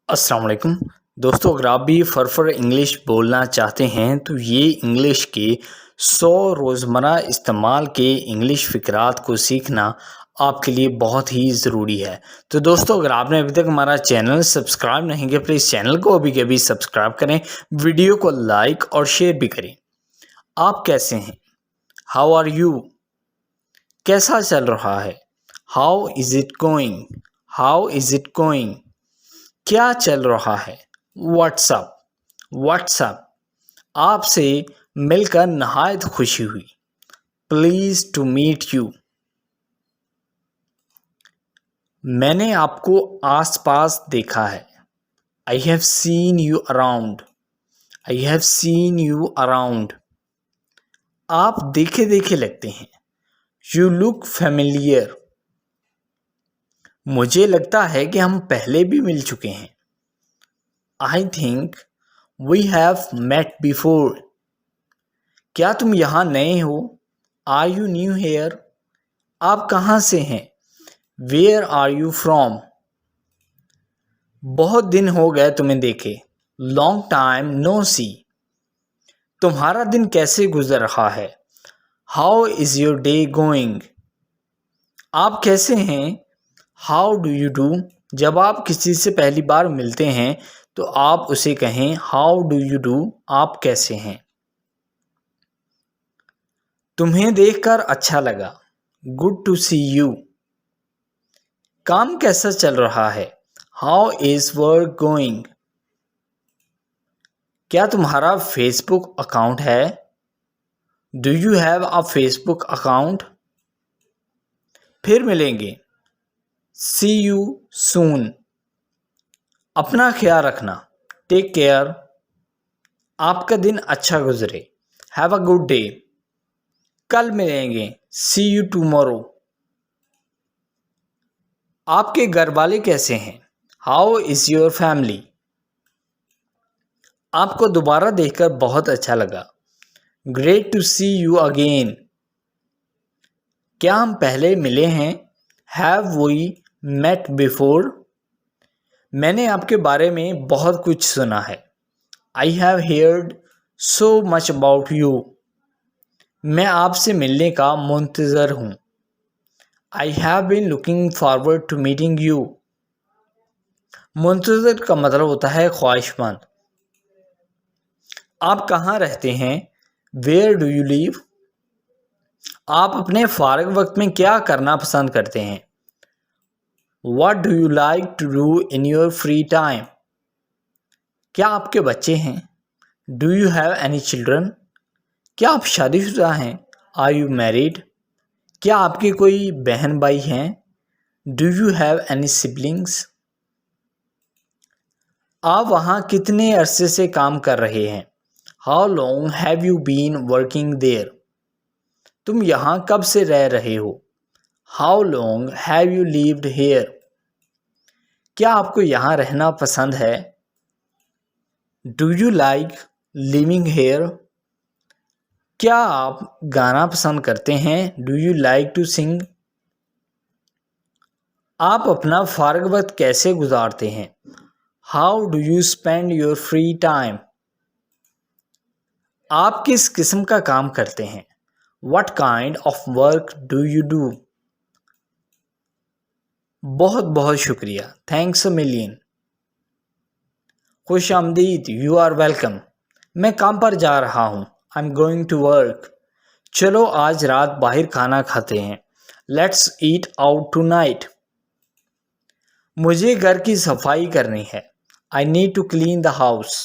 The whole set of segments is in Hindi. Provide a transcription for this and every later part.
अस्सलाम वालेकुम दोस्तों, अगर आप भी फरफर इंग्लिश बोलना चाहते हैं तो ये इंग्लिश के 100 रोज़मर्रा इस्तेमाल के इंग्लिश फ़िक़रात को सीखना आपके लिए बहुत ही ज़रूरी है। तो दोस्तों, अगर आपने अभी तक हमारा चैनल सब्सक्राइब नहीं किया, प्लीज़ चैनल को अभी के अभी सब्सक्राइब करें, वीडियो को लाइक और शेयर भी करें। आप कैसे हैं? How are you? कैसा चल रहा है? How is it going? How is it going? क्या चल रहा है? व्हाट्सअप व्हाट्सअप आपसे मिलकर नहायत खुशी हुई। Please to meet you. मैंने आपको आसपास देखा है। I have seen you around. I have seen you around. आप देखे देखे लगते हैं। You look familiar. मुझे लगता है कि हम पहले भी मिल चुके हैं। I think we have met before. क्या तुम यहाँ नए हो? Are you new here? आप कहाँ से हैं? Where are you from? बहुत दिन हो गए तुम्हें देखे। Long time no see. तुम्हारा दिन कैसे गुजर रहा है? How is your day going? आप कैसे हैं? How do you do? जब आप किसी से पहली बार मिलते हैं तो आप उसे कहें हाउ डू यू डू, आप कैसे हैं। तुम्हें देखकर अच्छा लगा। Good to see you. काम कैसा चल रहा है? How is work going? क्या तुम्हारा फेसबुक अकाउंट है? Do you have a Facebook account? फिर मिलेंगे। See you soon. अपना ख्याल रखना। Take care. आपका दिन अच्छा गुजरे। Have a good day. कल मिलेंगे। See you tomorrow. आपके घर वाले कैसे हैं? How is your family? आपको दोबारा देखकर बहुत अच्छा लगा। Great to see you again. क्या हम पहले मिले हैं? Have we met before? मैंने आपके बारे में बहुत कुछ सुना है। I have heard so much about you. मैं आपसे मिलने का मुंतज़र हूँ। I have been looking forward to meeting you. मुंतज़र का मतलब होता है ख्वाहिशमंद। आप कहाँ रहते हैं? Where do you live? आप अपने फ़ारग वक्त में क्या करना पसंद करते हैं? What do you like to do in your free time? क्या आपके बच्चे हैं? Do you have any children? क्या आप शादीशुदा हैं? Are you married? क्या आपके कोई बहन भाई हैं? Do you have any siblings? आप वहाँ कितने अरसे से काम कर रहे हैं? How long have you been working there? तुम यहाँ कब से रह रहे हो? How long have you lived here? क्या आपको यहाँ रहना पसंद है? Do you like living here? क्या आप गाना पसंद करते हैं? Do you like to sing? आप अपना फ़ारग वक्त कैसे गुजारते हैं? How do you spend your free time? आप किस किस्म का काम करते हैं? What kind of work do you do? बहुत बहुत शुक्रिया। Thanks a million. खुश आमदीद। You are welcome. मैं काम पर जा रहा हूँ। I am going to work. चलो आज रात बाहर खाना खाते हैं। Let's eat out tonight. मुझे घर की सफाई करनी है। I need to clean the house.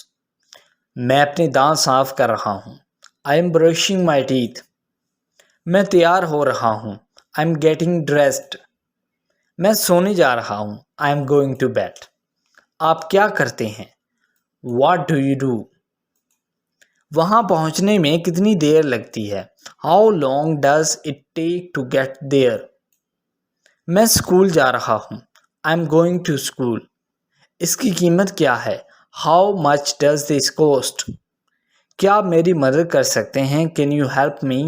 मैं अपने दांत साफ कर रहा हूँ। I am brushing my teeth. मैं तैयार हो रहा हूँ। I am getting dressed. मैं सोने जा रहा हूँ। I am going to bed. आप क्या करते हैं? What do you do? वहाँ पहुँचने में कितनी देर लगती है? How long does it take to get there? मैं स्कूल जा रहा हूँ। I'm going to school. इसकी कीमत क्या है? How much does this cost? क्या आप मेरी मदद कर सकते हैं? Can you help me?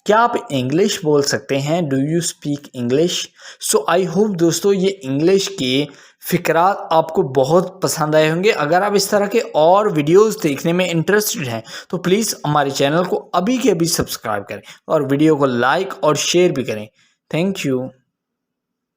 क्या आप इंग्लिश बोल सकते हैं? Do you speak English? So I hope दोस्तों ये इंग्लिश के फ़िक़रात आपको बहुत पसंद आए होंगे। अगर आप इस तरह के और वीडियोज़ देखने में इंटरेस्टेड हैं तो प्लीज़ हमारे चैनल को अभी के अभी सब्सक्राइब करें और वीडियो को लाइक और शेयर भी करें। Thank you.